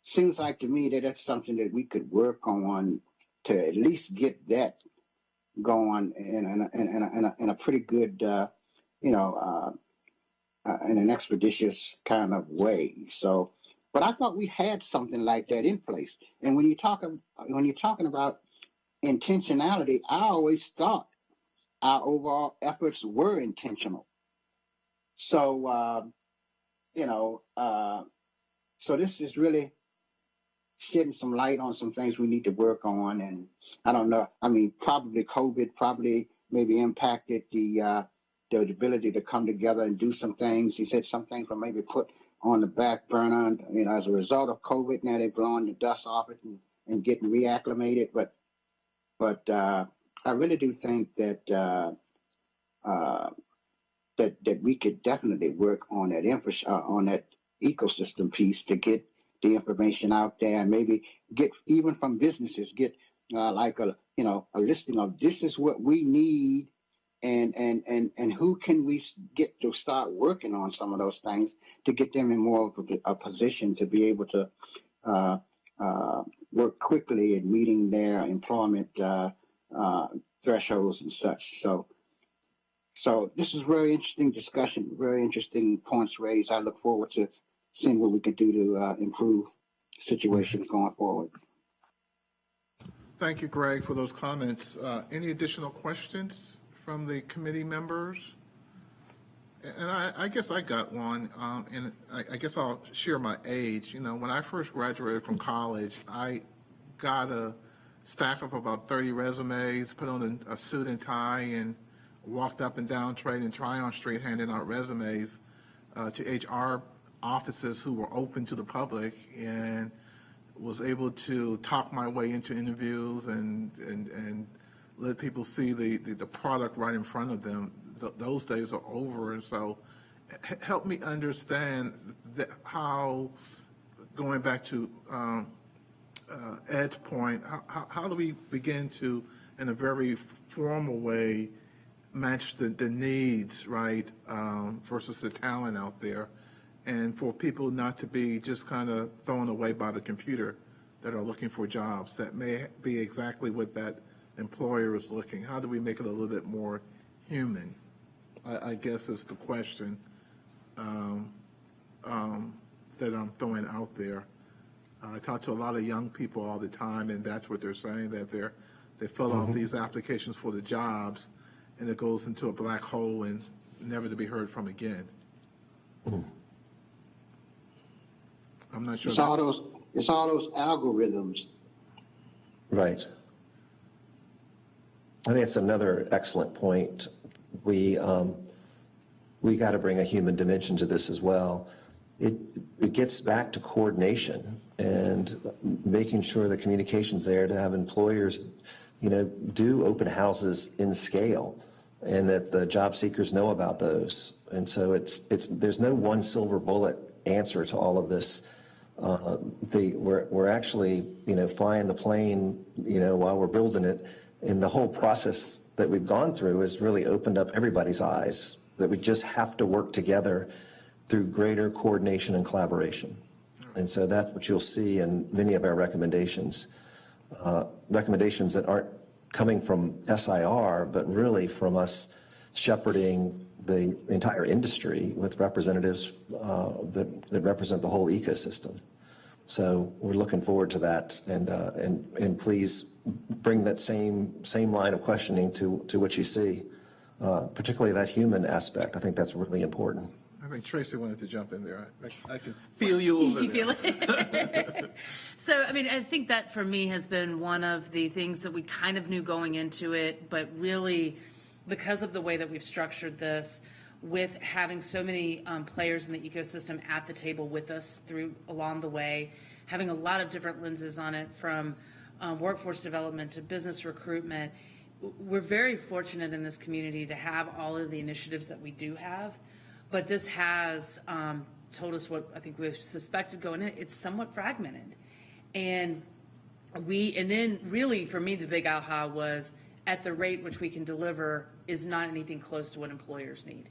Speaker 4: seems like to me that that's something that we could work on to at least get that going in a pretty good, in an expeditious kind of way. So, but I thought we had something like that in place. And when you're talking about intentionality, I always thought our overall efforts were intentional. So, so this is really shedding some light on some things we need to work on. And I don't know, probably COVID maybe impacted the ability to come together and do some things. He said some things were maybe put on the back burner, as a result of COVID. Now they're blowing the dust off it and getting reacclimated. But I really do think that that we could definitely work on that on that ecosystem piece to get the information out there, and maybe get even from businesses, get like a listing of this is what we need, and who can we get to start working on some of those things to get them in more of a position to be able to work quickly at meeting their employment thresholds and such. So this is very interesting discussion, very interesting points raised. I look forward to seeing what we can do to improve situations going forward.
Speaker 1: Thank you, Greg, for those comments. Any additional questions from the committee members? And I guess I got one, and I guess I'll share my age. When I first graduated from college, I got a stack of about 30 resumes, put on a suit and tie, and walked up and down Trade and Tryon Street handing out resumes to HR offices who were open to the public, and was able to talk my way into interviews and let people see the product right in front of them. Those days are over, and so help me understand how, going back to Ed's point, how do we begin to, in a very formal way, match the needs, right, versus the talent out there, and for people not to be just kind of thrown away by the computer that are looking for jobs that may be exactly what that employer is looking. How do we make it a little bit more human? I guess is the question that I'm throwing out there. I talk to a lot of young people all the time, and that's what they're saying, that they fill out these applications for the jobs, and it goes into a black hole and never to be heard from again. I'm not sure.
Speaker 4: It's all those algorithms.
Speaker 8: Right. I think it's another excellent point. We got to bring a human dimension to this as well. it gets back to coordination and making sure the communication's there to have employers, do open houses in scale, and that the job seekers know about those. And so there's no one silver bullet answer to all of this. We're actually, flying the plane, while we're building it, and the whole process that we've gone through has really opened up everybody's eyes that we just have to work together through greater coordination and collaboration. And so that's what you'll see in many of our recommendations, recommendations that aren't coming from SIR, but really from us shepherding the entire industry with representatives that represent the whole ecosystem. So we're looking forward to that, and please bring that same line of questioning to what you see, particularly that human aspect. I think that's really important.
Speaker 1: I think Tracy wanted to jump in there. I can feel you over there.
Speaker 11: You feel it? So, I think that for me has been one of the things that we kind of knew going into it, but really because of the way that we've structured this, with having so many players in the ecosystem at the table with us along the way, having a lot of different lenses on it, from workforce development to business recruitment. We're very fortunate in this community to have all of the initiatives that we do have, but this has told us what I think we've suspected going in. It's somewhat fragmented. And then really for me, the big aha was, at the rate which we can deliver is not anything close to what employers need.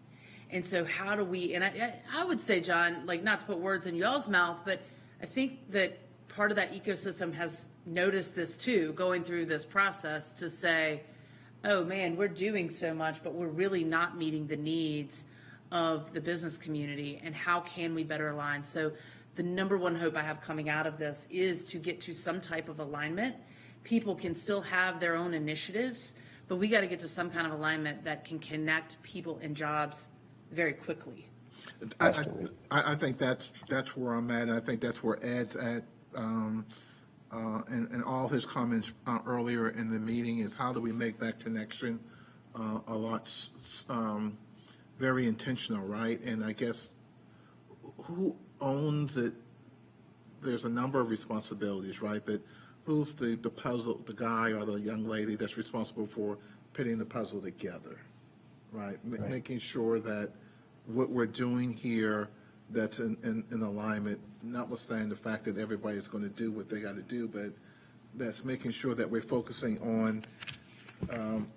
Speaker 11: And so how do we, and I would say, John, not to put words in y'all's mouth, but I think that part of that ecosystem has noticed this too, going through this process, to say, oh man, we're doing so much, but we're really not meeting the needs of the business community, and how can we better align? So the number one hope I have coming out of this is to get to some type of alignment. People can still have their own initiatives, but we got to get to some kind of alignment that can connect people and jobs very quickly.
Speaker 1: I think that's where I'm at. And I think that's where Ed's at, and all his comments earlier in the meeting is, how do we make that connection a lot very intentional, right? And I guess who owns it? There's a number of responsibilities, right? But who's the puzzle, the guy or the young lady that's responsible for putting the puzzle together, right? Making sure that what we're doing here, that's in alignment, notwithstanding the fact that everybody's going to do what they got to do, but that's making sure that we're focusing on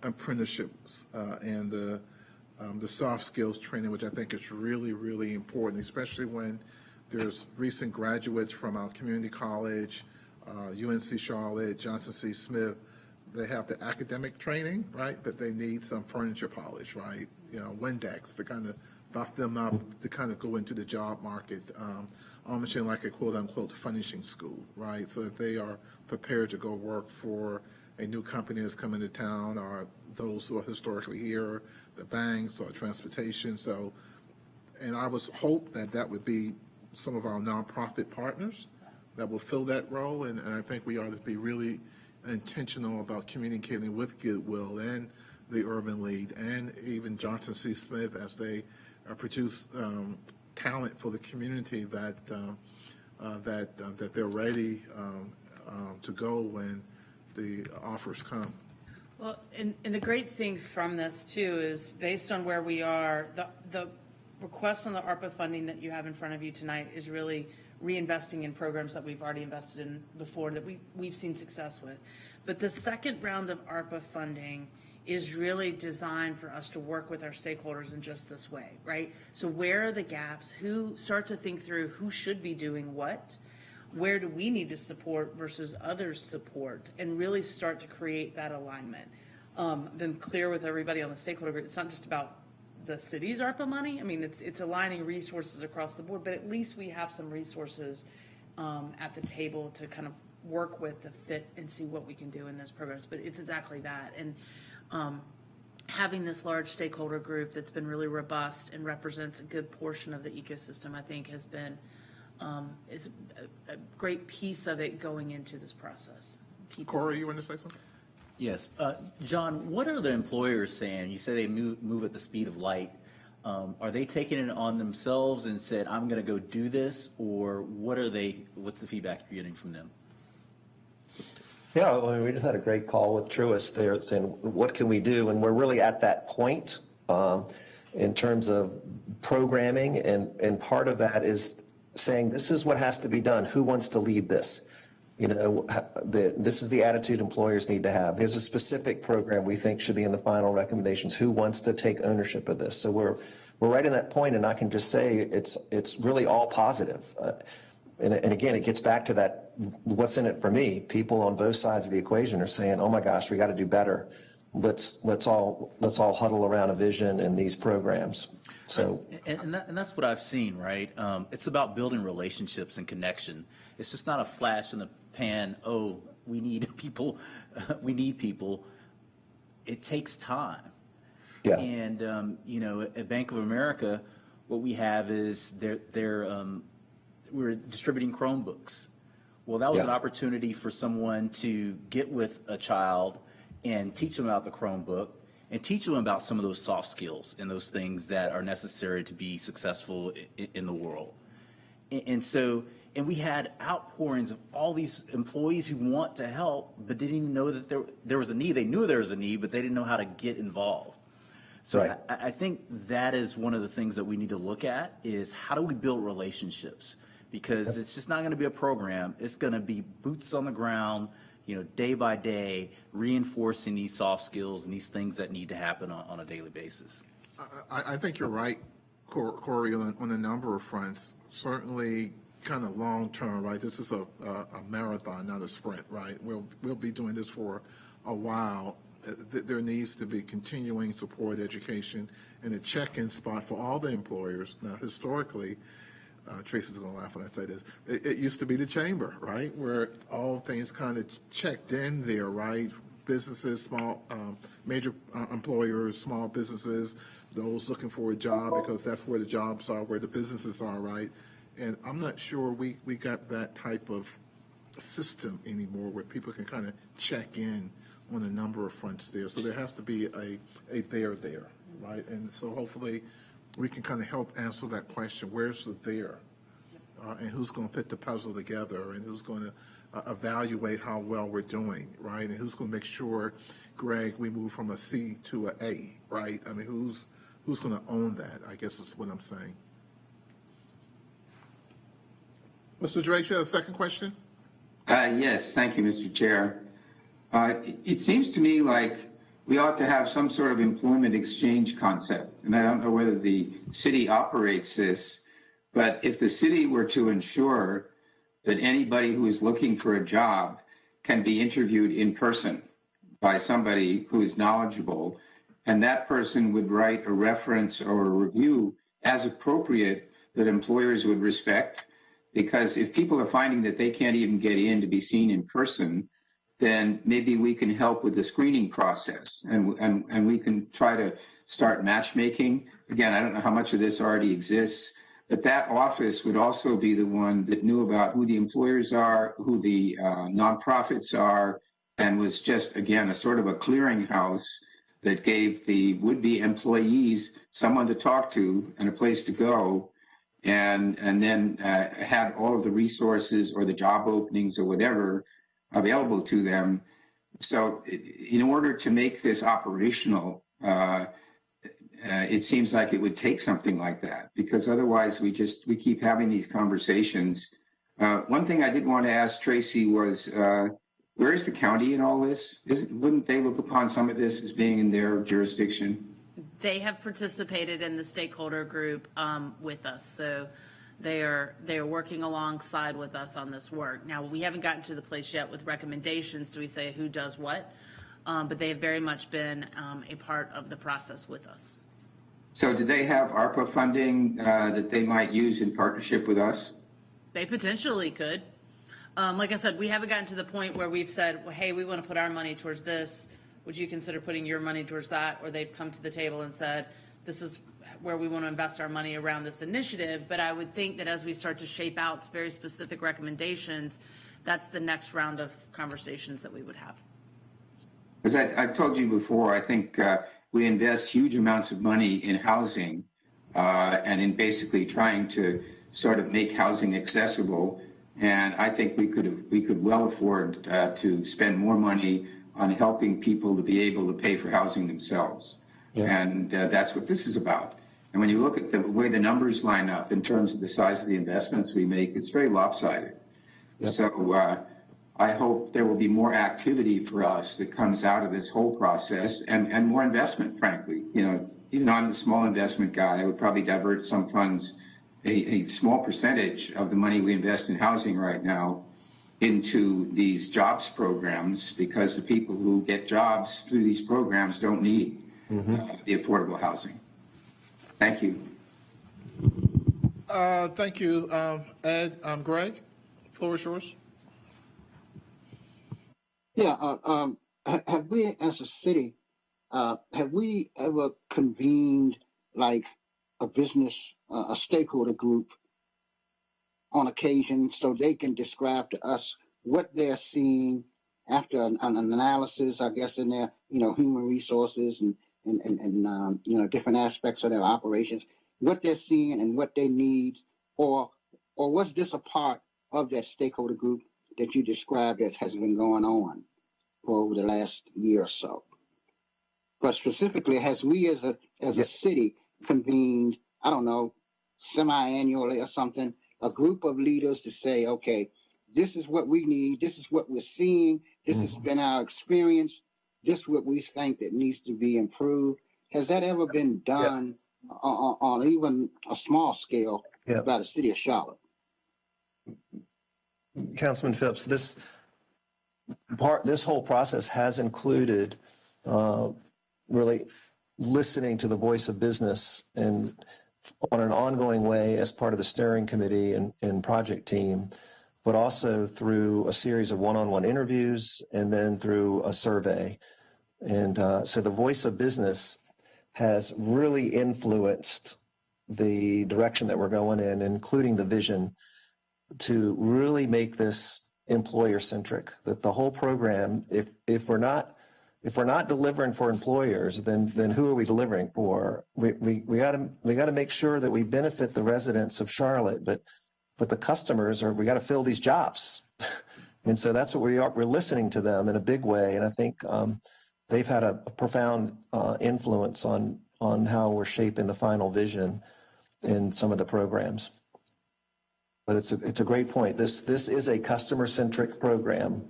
Speaker 1: apprenticeships and the soft skills training, which I think is really, really important, especially when there's recent graduates from our community college, UNC Charlotte, Johnson C. Smith. They have the academic training, right? But they need some furniture polish, right? Windex to kind of buff them up to kind of go into the job market, almost in like a quote unquote finishing school, right? So that they are prepared to go work for a new company that's coming to town, or those who are historically here, the banks or transportation. So, and I was hope that would be some of our nonprofit partners that will fill that role. And I think we ought to be really intentional about communicating with Goodwill and the Urban League and even Johnson C. Smith as they produce talent for the community that they're ready to go when the offers come.
Speaker 11: Well, and the great thing from this too is, based on where we are, the request on the ARPA funding that you have in front of you tonight is really reinvesting in programs that we've already invested in before, that we've seen success with. But the second round of ARPA funding is really designed for us to work with our stakeholders in just this way, right? So where are the gaps? Who start to think through who should be doing what? Where do we need to support versus others support, and really start to create that alignment? Been clear with everybody on the stakeholder group. It's not just about the city's ARPA money. It's aligning resources across the board, but at least we have some resources at the table to kind of work with to fit and see what we can do in those programs. But it's exactly that. And having this large stakeholder group that's been really robust and represents a good portion of the ecosystem, I think has been is a great piece of it going into this process.
Speaker 1: Corey, you want to say something?
Speaker 9: Yes. John, what are the employers saying? You say they move at the speed of light. Are they taking it on themselves and said, I'm going to go do this, or what's the feedback you're getting from them?
Speaker 8: Yeah, well, we just had a great call with Truist there saying, what can we do? And we're really at that point in terms of programming. And part of that is saying, this is what has to be done. Who wants to lead this? You know, this is the attitude employers need to have. Here's a specific program we think should be in the final recommendations. Who wants to take ownership of this? So we're right in that point, and I can just say it's really all positive. And again, it gets back to that, what's in it for me? People on both sides of the equation are saying, oh my gosh, we got to do better. Let's all huddle around a vision in these programs. So,
Speaker 9: and that's what I've seen, right? It's about building relationships and connection. It's just not a flash in the pan. Oh, we need people. We need people. It takes time.
Speaker 8: yeah.
Speaker 9: And you know, at Bank of America, what we have is we're distributing Chromebooks. Well, that was an opportunity for someone to get with a child and teach them about the Chromebook and teach them about some of those soft skills and those things that are necessary to be successful in the world. And we had outpourings of all these employees who want to help, but didn't even know that there was a need. They knew there was a need, but they didn't know how to get involved. So
Speaker 8: Right.
Speaker 9: I think that is one of the things that we need to look at is how do we build relationships? Because it's just not going to be a program. It's going to be boots on the ground, you know, day by day, reinforcing these soft skills and these things that need to happen on a daily basis.
Speaker 1: I think you're right, Corey, on a number of fronts. Certainly kind of long-term, right? This is a marathon, not a sprint, right? We'll be doing this for a while. There needs to be continuing support, education, and a check-in spot for all the employers. Now, historically, Tracy's going to laugh when I say this. It used to be the chamber, right, where all things kind of checked in there, right? Businesses, small, major employers, small businesses, those looking for a job because that's where the jobs are, where the businesses are, right? And I'm not sure we got that type of system anymore where people can kind of check in on a number of fronts there. So there has to be a there, right? And so hopefully we can kind of help answer that question. Where's the there? And who's going to put the puzzle together? And who's going to evaluate how well we're doing, right? And who's going to make sure, Greg, we move from a C to an A, right? I mean, who's going to own that, I guess is what I'm saying. Mr. Drake, you have a second question?
Speaker 2: Yes, thank you, Mr. Chair. It seems to me like we ought to have some sort of employment exchange concept. And I don't know whether the city operates this, but if the city were to ensure that anybody who is looking for a job can be interviewed in person by somebody who is knowledgeable, and that person would write a reference or a review as appropriate that employers would respect. Because if people are finding that they can't even get in to be seen in person, then maybe we can help with the screening process and we can try to start matchmaking. Again, I don't know how much of this already exists, but that office would also be the one that knew about who the employers are, who the nonprofits are, and was just, again, a sort of a clearinghouse that gave the would-be employees someone to talk to and a place to go, and then had all of the resources or the job openings or whatever available to them. So in order to make this operational, it seems like it would take something like that, because otherwise we keep having these conversations. One thing I did want to ask Tracy was, where is the county in all this? Wouldn't they look upon some of this as being in their jurisdiction?
Speaker 11: They have participated in the stakeholder group with us, so they are working alongside with us on this work. Now, we haven't gotten to the place yet with recommendations. Do we say who does what? But they have very much been a part of the process with us.
Speaker 2: So do they have ARPA funding that they might use in partnership with us?
Speaker 11: They potentially could. Like I said, we haven't gotten to the point where we've said, well, hey, we want to put our money towards this. Would you consider putting your money towards that? Or they've come to the table and said, this is where we want to invest our money around this initiative. But I would think that as we start to shape out very specific recommendations, that's the next round of conversations that we would have.
Speaker 2: As I've told you before, I think we invest huge amounts of money in housing, and in basically trying to sort of make housing accessible. And I think we could well afford to spend more money on helping people to be able to pay for housing themselves.
Speaker 8: Yeah.
Speaker 2: And that's what this is about. And when you look at the way the numbers line up in terms of the size of the investments we make, it's very lopsided.
Speaker 8: Yep.
Speaker 2: So I hope there will be more activity for us that comes out of this whole process, and more investment, frankly. You know, even though I'm the small investment guy, I would probably divert some funds, a small percentage of the money we invest in housing right now, into these jobs programs, because the people who get jobs through these programs don't need the affordable housing. Thank you.
Speaker 1: Thank you, Ed. Greg, floor is yours.
Speaker 4: Yeah, have we as a city, have we ever convened like a business, a stakeholder group on occasion so they can describe to us what they're seeing after an analysis, I guess, in their, human resources and different aspects of their operations, what they're seeing and what they need, or was this a part of that stakeholder group that you described that has been going on for over the last year or so? But specifically, has we as a city convened, I don't know, semi-annually or something, a group of leaders to say, okay, this is what we need, this is what we're seeing, this has been our experience, this is what we think that needs to be improved? Has that ever been done on even a small scale by the city of Charlotte?
Speaker 8: Councilman Phipps, this whole process has included really listening to the voice of business and on an ongoing way as part of the steering committee and project team, but also through a series of one-on-one interviews and then through a survey. And so the voice of business has really influenced the direction that we're going in, including the vision to really make this employer-centric, that the whole program, if we're not delivering for employers, then who are we delivering for? We got to make sure that we benefit the residents of Charlotte, but the customers we got to fill these jobs. And so that's what we're listening to them in a big way. And I think they've had a profound influence on how we're shaping the final vision in some of the programs. But it's a great point. This is a customer-centric program,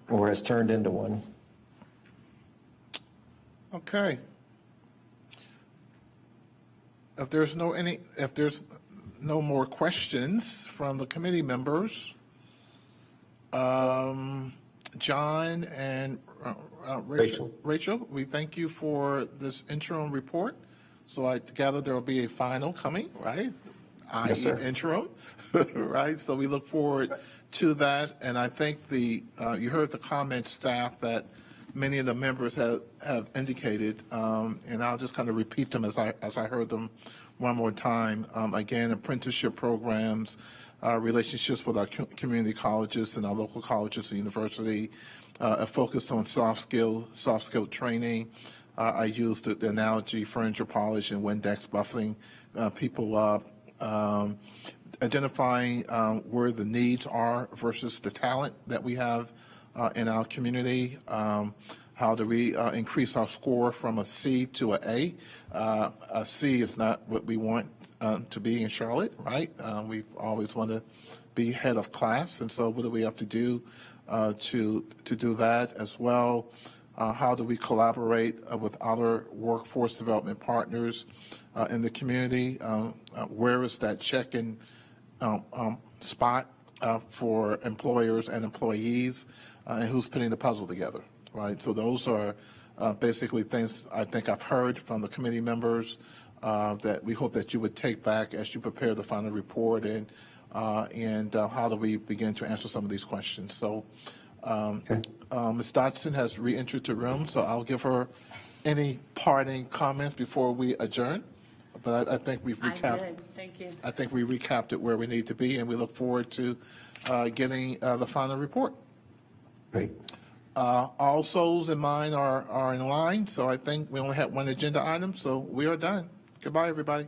Speaker 8: or has turned into one.
Speaker 1: Okay. If there's no more questions from the committee members, John and Rachel, we thank you for this interim report. So I gather there will be a final coming, right?
Speaker 8: Yes, sir.
Speaker 1: Interim, right? So we look forward to that. And I think you heard the comment staff that many of the members have indicated, and I'll just kind of repeat them as I heard them one more time. Again, apprenticeship programs, relationships with our community colleges and our local colleges and university, a focus on soft skill training. I used the analogy furniture polish and Windex buffing people up. Identifying where the needs are versus the talent that we have in our community. How do we increase our score from a C to an A? A C is not what we want to be in Charlotte, right? We always want to be head of class, and so what do we have to do to do that as well? How do we collaborate with other workforce development partners in the community? Where is that check-in spot for employers and employees, and who's putting the puzzle together, right? So those are basically things I think I've heard from the committee members that we hope that you would take back as you prepare the final report, and how do we begin to answer some of these questions. So Ms. Dodson has re-entered the room, so I'll give her any parting comments before we adjourn. But I think we've recapped.
Speaker 11: I did. Thank you.
Speaker 1: I think we recapped it where we need to be, and we look forward to getting the final report.
Speaker 8: Great.
Speaker 1: All souls and mine are in line, so I think we only have one agenda item, so we are done. Goodbye, everybody.